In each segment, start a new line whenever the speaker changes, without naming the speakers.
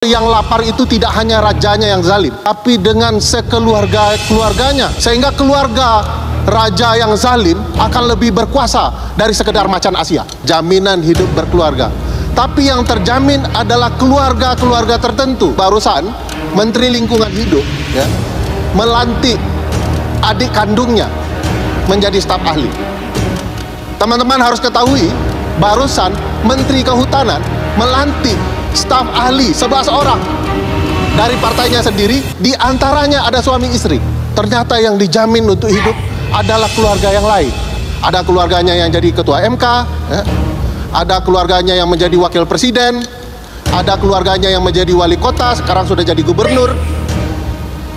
Yang lapar itu tidak hanya rajanya yang zalim, tapi dengan keluarganya, sehingga keluarga raja yang zalim akan lebih berkuasa dari sekedar macan Asia. Jaminan hidup berkeluarga, tapi yang terjamin adalah keluarga-keluarga tertentu. Barusan Menteri Lingkungan Hidup melantik adik kandungnya menjadi staf ahli. Teman-teman harus ketahui, barusan Menteri Kehutanan melantik staf ahli 11 orang dari partainya sendiri, di antaranya ada suami istri. Ternyata yang dijamin untuk hidup adalah keluarga yang lain. Ada keluarganya yang jadi ketua MK, ada keluarganya yang menjadi wakil presiden, ada keluarganya yang menjadi wali kota, sekarang sudah jadi gubernur,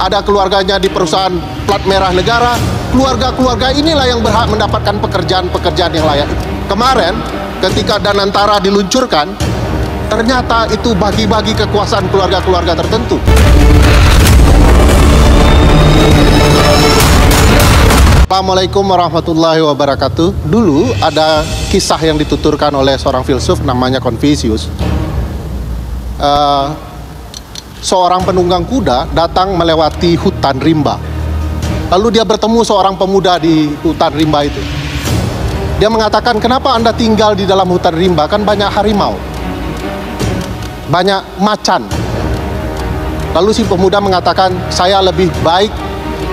ada keluarganya di perusahaan plat merah negara. Keluarga-keluarga inilah yang berhak mendapatkan pekerjaan-pekerjaan yang layak. Kemarin ketika Danantara diluncurkan, ternyata itu bagi-bagi kekuasaan keluarga-keluarga tertentu. Assalamualaikum warahmatullahi wabarakatuh. Dulu ada kisah yang dituturkan oleh seorang filsuf namanya Confucius. Seorang penunggang kuda datang melewati hutan rimba. Lalu dia bertemu seorang pemuda di hutan rimba itu. Dia mengatakan, "Kenapa Anda tinggal di dalam hutan rimba? Kan banyak harimau, banyak macan." Lalu si pemuda mengatakan, "Saya lebih baik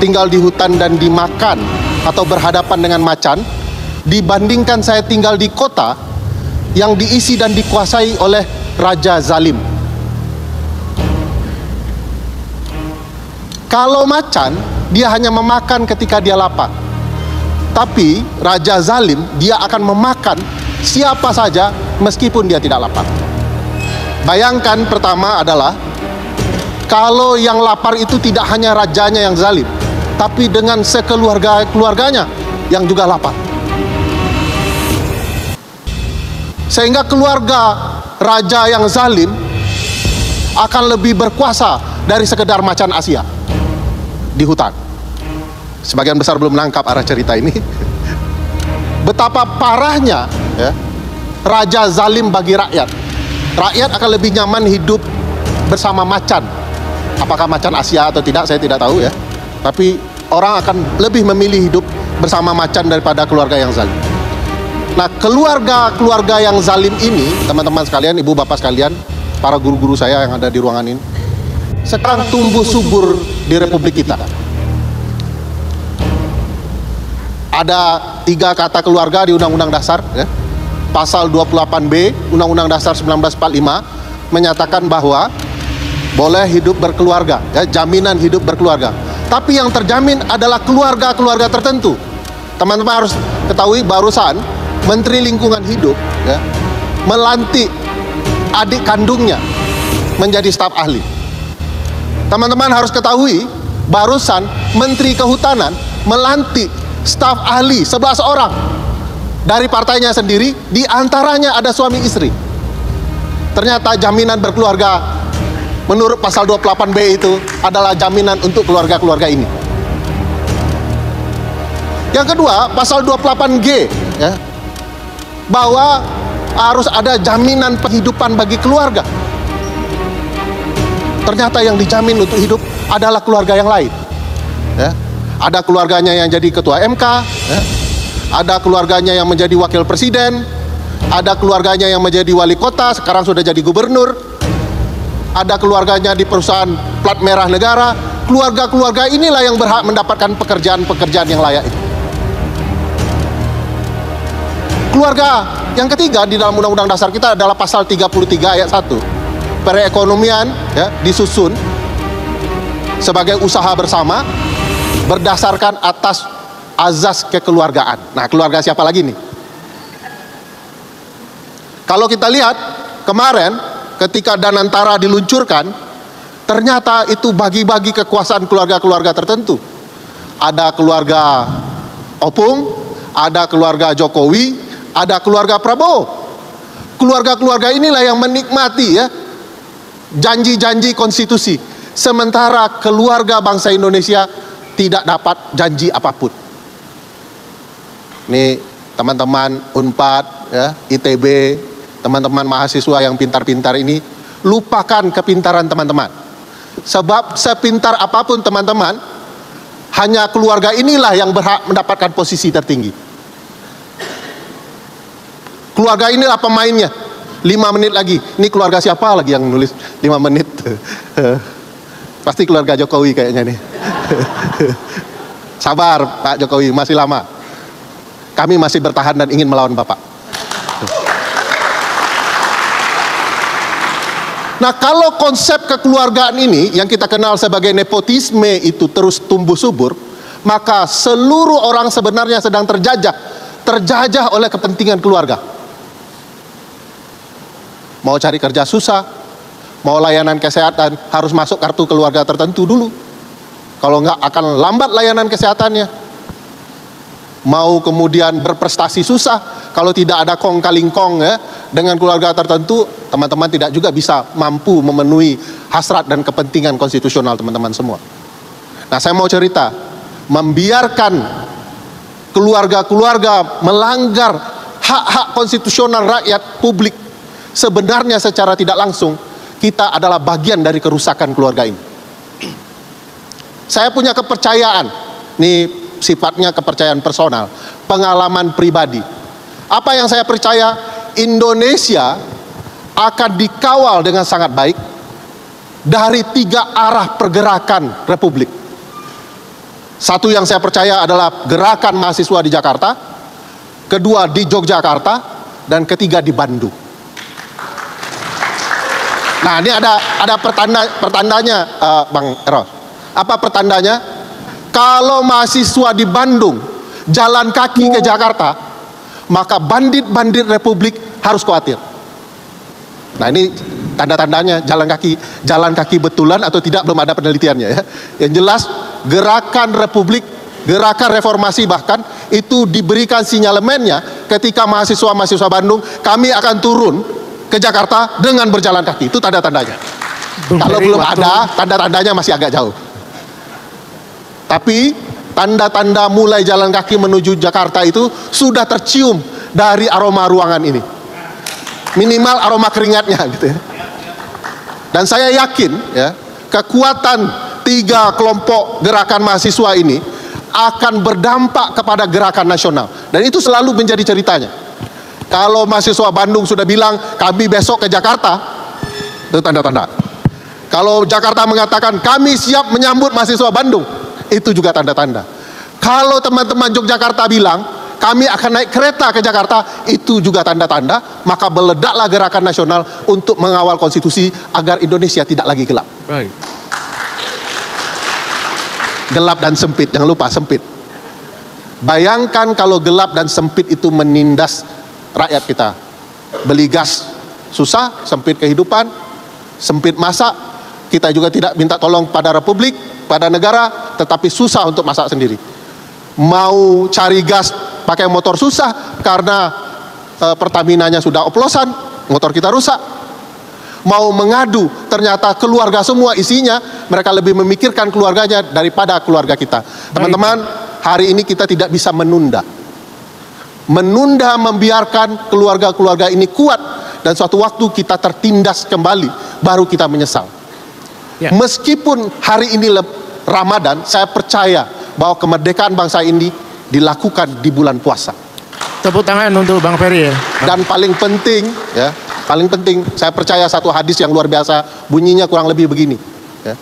tinggal di hutan dan dimakan atau berhadapan dengan macan dibandingkan saya tinggal di kota yang diisi dan dikuasai oleh raja zalim." Kalau macan, dia hanya memakan ketika dia lapar. Tapi raja zalim, dia akan memakan siapa saja meskipun dia tidak lapar. Bayangkan, pertama adalah kalau yang lapar itu tidak hanya rajanya yang zalim, tapi dengan keluarganya yang juga lapar. Sehingga keluarga raja yang zalim akan lebih berkuasa dari sekedar macan Asia di hutan. Sebagian besar belum menangkap arah cerita ini. Betapa parahnya raja zalim bagi rakyat. Rakyat akan lebih nyaman hidup bersama macan. Apakah macan Asia atau tidak, saya tidak tahu ya. Tapi orang akan lebih memilih hidup bersama macan daripada keluarga yang zalim. Nah, keluarga-keluarga yang zalim ini, teman-teman sekalian, ibu bapak sekalian, para guru-guru saya yang ada di ruangan ini, sekarang tumbuh subur di Republik kita. Ada 3 kata keluarga di Undang-Undang Dasar, Pasal 28B Undang-Undang Dasar 1945 menyatakan bahwa boleh hidup berkeluarga, jaminan hidup berkeluarga. Tapi yang terjamin adalah keluarga-keluarga tertentu. Teman-teman harus ketahui, barusan Menteri Lingkungan Hidup melantik adik kandungnya menjadi staf ahli. Teman-teman harus ketahui, barusan Menteri Kehutanan melantik staf ahli 11 orang dari partainya sendiri, di antaranya ada suami istri. Ternyata jaminan berkeluarga menurut pasal 28B itu adalah jaminan untuk keluarga-keluarga ini. Yang kedua, pasal 28G bahwa harus ada jaminan penghidupan bagi keluarga. Ternyata yang dijamin untuk hidup adalah keluarga yang lain. Ada keluarganya yang jadi ketua MK, ada keluarganya yang menjadi wakil presiden, ada keluarganya yang menjadi wali kota, sekarang sudah jadi gubernur, ada keluarganya di perusahaan plat merah negara. Keluarga-keluarga inilah yang berhak mendapatkan pekerjaan-pekerjaan yang layak itu. Keluarga yang ketiga di dalam Undang-Undang Dasar kita adalah pasal 33 ayat 1. Perekonomian disusun sebagai usaha bersama berdasarkan atas azas kekeluargaan. Nah, keluarga siapa lagi nih? Kalau kita lihat kemarin ketika Danantara diluncurkan, ternyata itu bagi-bagi kekuasaan keluarga-keluarga tertentu. Ada keluarga Opung, ada keluarga Jokowi, ada keluarga Prabowo. Keluarga-keluarga inilah yang menikmati janji-janji konstitusi, sementara keluarga bangsa Indonesia tidak dapat janji apapun. Nih teman-teman Unpad, ITB, teman-teman mahasiswa yang pintar-pintar ini, lupakan kepintaran teman-teman. Sebab sepintar apapun teman-teman, hanya keluarga inilah yang berhak mendapatkan posisi tertinggi. Keluarga inilah pemainnya. 5 menit lagi. Ini keluarga siapa lagi yang nulis 5 menit? Pasti keluarga Jokowi kayaknya nih. Sabar Pak Jokowi, masih lama. Kami masih bertahan dan ingin melawan Bapak. Nah, kalau konsep kekeluargaan ini yang kita kenal sebagai nepotisme itu terus tumbuh subur, maka seluruh orang sebenarnya sedang terjajah oleh kepentingan keluarga. Mau cari kerja susah, mau layanan kesehatan harus masuk kartu keluarga tertentu dulu. Kalau enggak akan lambat layanan kesehatannya. Mau kemudian berprestasi susah, kalau tidak ada kong kaling kong ya, dengan keluarga tertentu, teman-teman tidak juga bisa mampu memenuhi hasrat dan kepentingan konstitusional teman-teman semua. Nah, saya mau cerita, membiarkan keluarga-keluarga melanggar hak-hak konstitusional rakyat publik, sebenarnya secara tidak langsung kita adalah bagian dari kerusakan keluarga ini. Saya punya kepercayaan, nih sifatnya kepercayaan personal, pengalaman pribadi. Apa yang saya percaya, Indonesia akan dikawal dengan sangat baik dari 3 arah pergerakan Republik. Satu yang saya percaya adalah gerakan mahasiswa di Jakarta, kedua di Yogyakarta, dan ketiga di Bandung. Nah, ini ada pertandanya, Bang Eros. Apa pertandanya? Kalau mahasiswa di Bandung jalan kaki ke Jakarta, maka bandit-bandit Republik harus khawatir. Nah, ini tanda-tandanya jalan kaki betulan atau tidak belum ada penelitiannya ya. Yang jelas gerakan Republik, gerakan reformasi bahkan itu diberikan sinyalemennya ketika mahasiswa Bandung, kami akan turun ke Jakarta dengan berjalan kaki. Itu tanda-tandanya. Kalau belum ada, tanda-tandanya masih agak jauh. Tapi tanda-tanda mulai jalan kaki menuju Jakarta itu sudah tercium dari aroma ruangan ini. Minimal aroma keringatnya gitu ya. Dan saya yakin ya, kekuatan 3 kelompok gerakan mahasiswa ini akan berdampak kepada gerakan nasional. Dan itu selalu menjadi ceritanya. Kalau mahasiswa Bandung sudah bilang kami besok ke Jakarta, itu tanda-tanda. Kalau Jakarta mengatakan kami siap menyambut mahasiswa Bandung, itu juga tanda-tanda. Kalau teman-teman Yogyakarta bilang kami akan naik kereta ke Jakarta, itu juga tanda-tanda. Maka meledaklah gerakan nasional untuk mengawal konstitusi agar Indonesia tidak lagi gelap.
Baik.
Gelap dan sempit, jangan lupa sempit. Bayangkan kalau gelap dan sempit itu menindas rakyat kita. Beli gas susah, sempit kehidupan, sempit masa. Kita juga tidak minta tolong pada Republik, pada negara, tetapi susah untuk masak sendiri. Mau cari gas pakai motor susah karena Pertaminanya sudah oplosan, motor kita rusak. Mau mengadu, ternyata keluarga semua isinya, mereka lebih memikirkan keluarganya daripada keluarga kita. Teman-teman, hari ini kita tidak bisa menunda membiarkan keluarga-keluarga ini kuat, dan suatu waktu kita tertindas kembali, baru kita menyesal. Ya. Meskipun hari ini Ramadan, saya percaya bahwa kemerdekaan bangsa ini dilakukan di bulan puasa.
Tepuk tangan untuk Bang Ferry ya.
Dan paling penting ya, paling penting, saya percaya satu hadis yang luar biasa, bunyinya kurang lebih begini ya,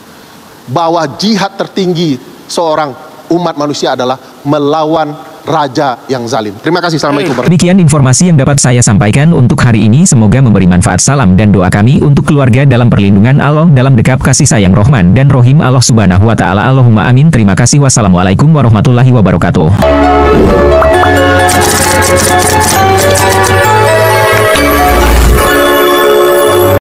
bahwa jihad tertinggi seorang umat manusia adalah melawan raja yang zalim. Terima kasih. Assalamualaikum warahmatullahi wabarakatuh.
Demikian informasi yang dapat saya sampaikan untuk hari ini. Semoga memberi manfaat. Salam dan doa kami untuk keluarga dalam perlindungan Allah, dalam dekap kasih sayang Rahman dan Rohim Allah Subhanahu wa Ta'ala. Allahumma amin. Terima kasih. Wassalamualaikum warahmatullahi wabarakatuh.